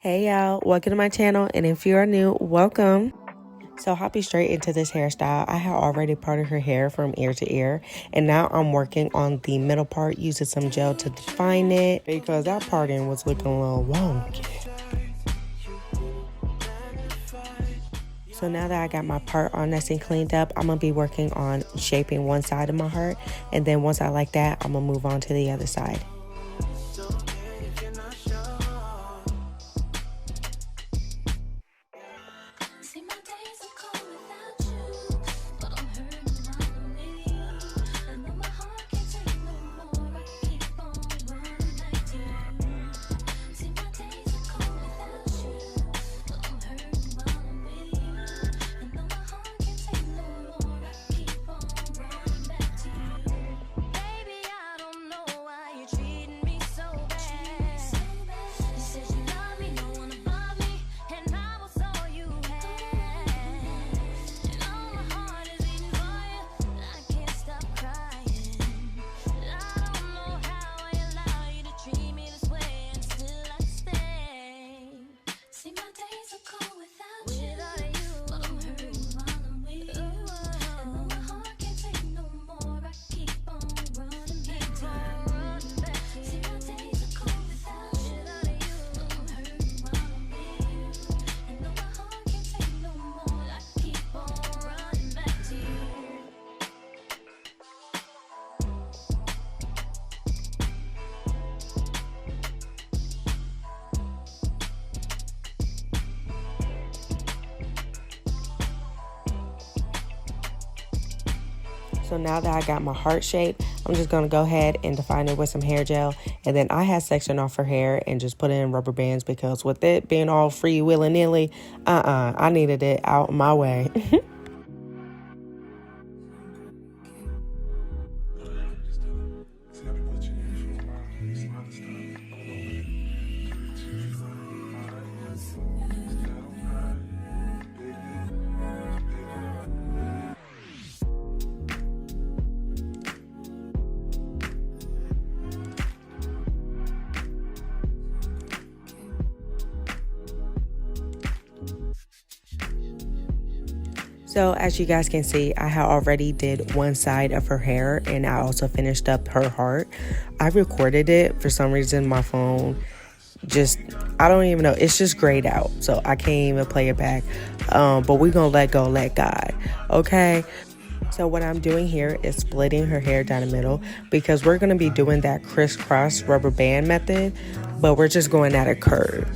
Hey y'all, welcome to my channel, and if you are new, welcome. So hopping straight into this hairstyle, I had already parted her hair from ear to ear, and now I'm working on the middle part using some gel to define it because that parting was looking a little wonky. So now that I got my part all nice and cleaned up, I'm gonna be working on shaping one side of my heart, and then once I like that, I'm gonna move on to the other side. So now that I got my heart shape, I'm just going to go ahead and define it with some hair gel. And then I had sectioned off her hair and just put it in rubber bands because with it being all free willy-nilly, I needed it out my way. So as you guys can see, I had already did one side of her hair and I also finished up her heart. I recorded it. For some reason, my phone I don't even know. It's just grayed out. So I can't even play it back. But we're going to let God. Okay? So what I'm doing here is splitting her hair down the middle because we're going to be doing that crisscross rubber band method. But we're just going at a curve.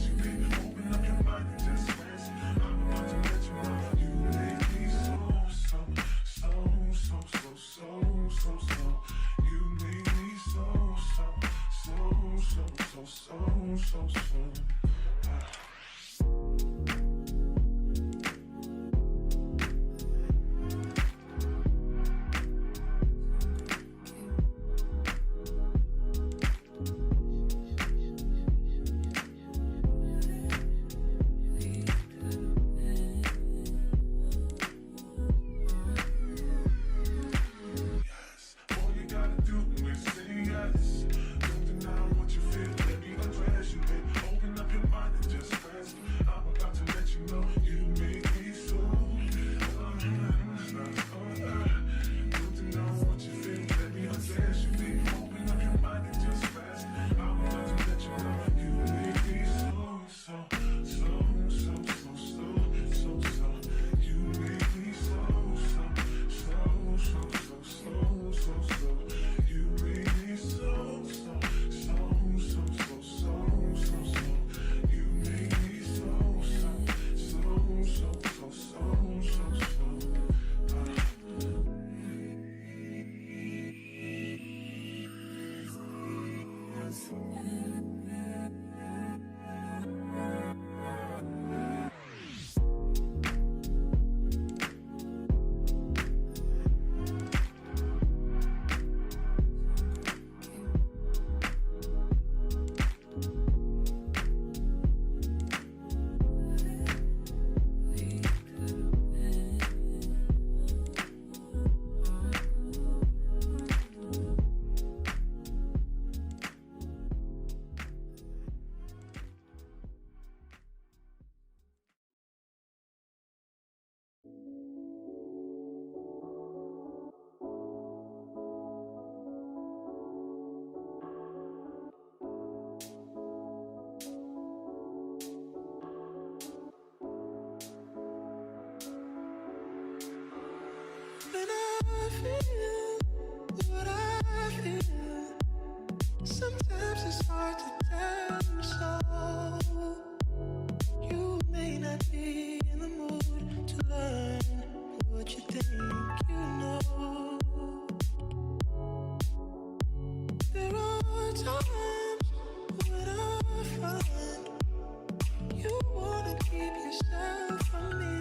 yourself from me.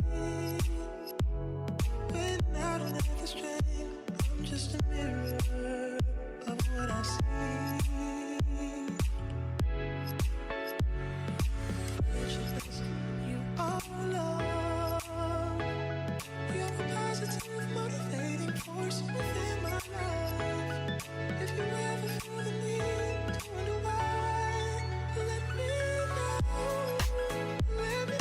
When I don't have the strength, I'm just a mirror of what I see. You are love. You're a positive, motivating force within my life. If you ever feel the need to wonder why, let me know. Let me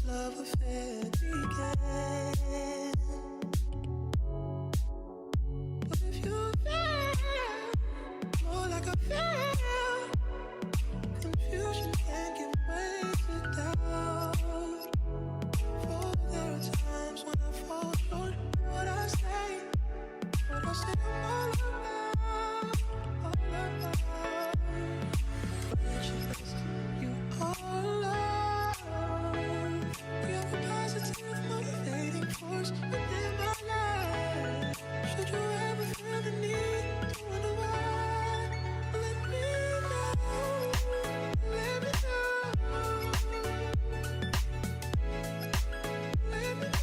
love affair began. But if you feel more like I feel, confusion can give way to doubt. For there are times when I fall short of what I say I'm all about, you are love. You're a positive, motivating force within my life. Should you ever feel the need to wonder why, let me know. Let me know. Let me know.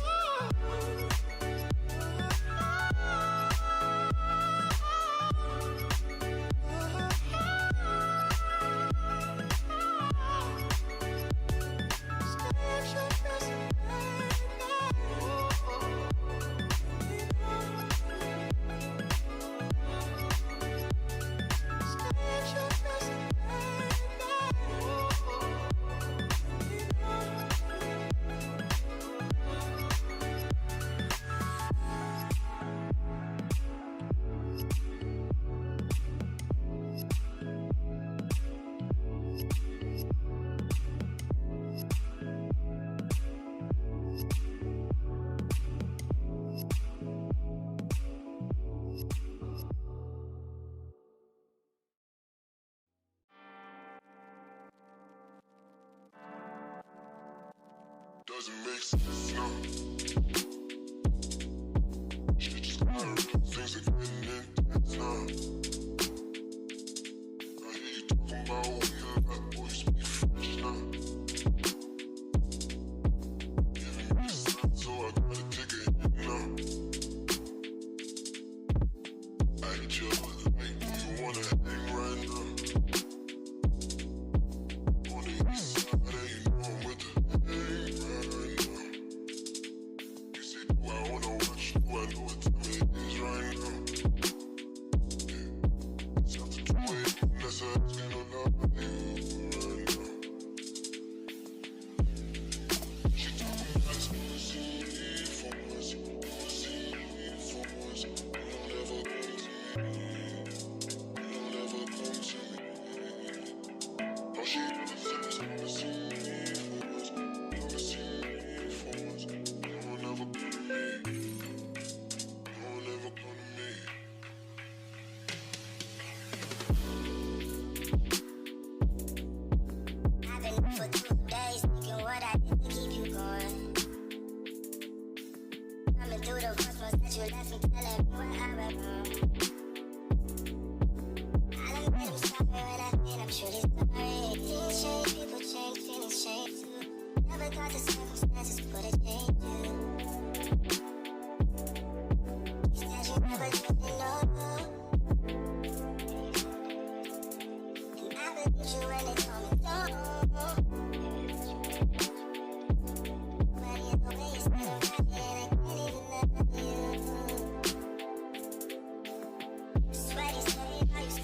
Doesn't make sense, no. Shit just got real, things are getting intense now. I hear you talking about we have that boy speak French now. Giving me signs, so I gotta take a hit now. I hit you like you wanna hang right now. On the east side, and you know I'm with the hang right now. You say, do I wanna watch? Do I know what time it is right now? Yeah. It's after 2 a.m. That's asking a lot of you right now. She talking about it's gonna see me for once. Gonna see me for once. You don't ever come to me. You don't ever come to me. Oh, she never said it's gonna see me for once. Gonna see me for once. You don't ever come to me. You don't ever come to me. I've been up for 2 days thinking what I did to keep you going. Coming through the voicemails that you left me telling me what happened. I done made them stop me when I've been, I'm sure they're sorry. Things change, people change, feelings change too. Never thought the circumstances would have changed you. You said you never did me no. And I believed you when they told me don't. But in the way you said it right here, I can't even love you. Sweaty, say how you say.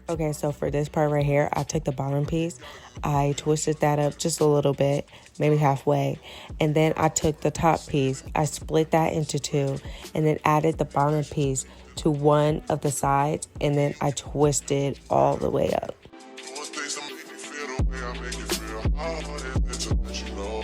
Okay, so for this part right here, I took the bottom piece, I twisted that up just a little bit, maybe halfway, and then I took the top piece, I split that into two, and then added the bottom piece to one of the sides, and then I twisted all the way up. Doing things that make me feel the way I make it feel. Hard is to let you know.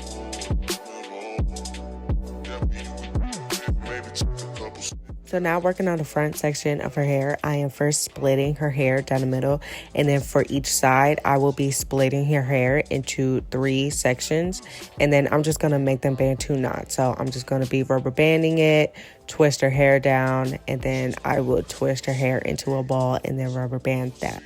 Maybe take a couple steps. So now working on the front section of her hair, I am first splitting her hair down the middle, and then for each side, I will be splitting her hair into 3 sections, and then I'm just gonna make them Bantu knots. So I'm just gonna be rubber banding it, twist her hair down, and then I will twist her hair into a ball and then rubber band that.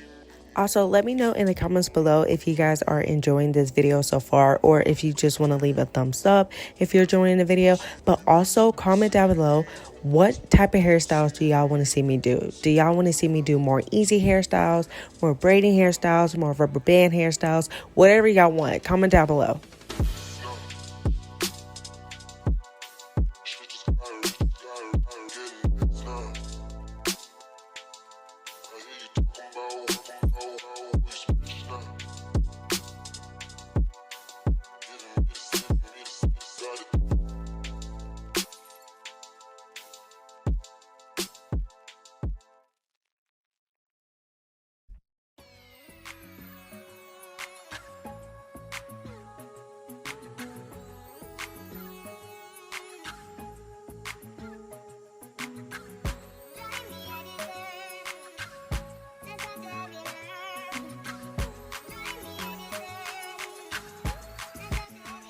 Also, let me know in the comments below if you guys are enjoying this video so far, or if you just want to leave a thumbs up if you're enjoying the video. But also comment down below, what type of hairstyles do y'all want to see me do? Do y'all want to see me do more easy hairstyles, more braiding hairstyles, more rubber band hairstyles? Whatever y'all want, comment down below.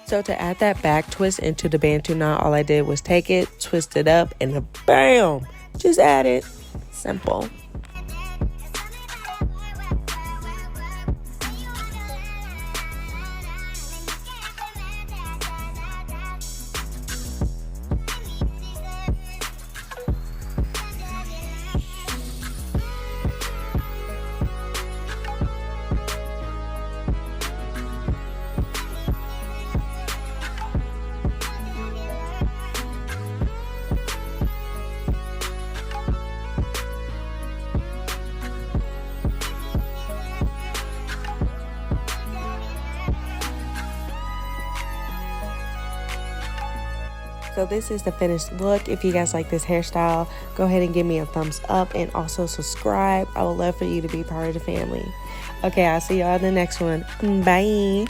So to add that back twist into the Bantu knot, all I did was take it, twist it up, and then bam, just add it. Simple. So this is the finished look. If you guys like this hairstyle, go ahead and give me a thumbs up and also subscribe. I would love for you to be part of the family. Okay, I'll see y'all in the next one. Bye.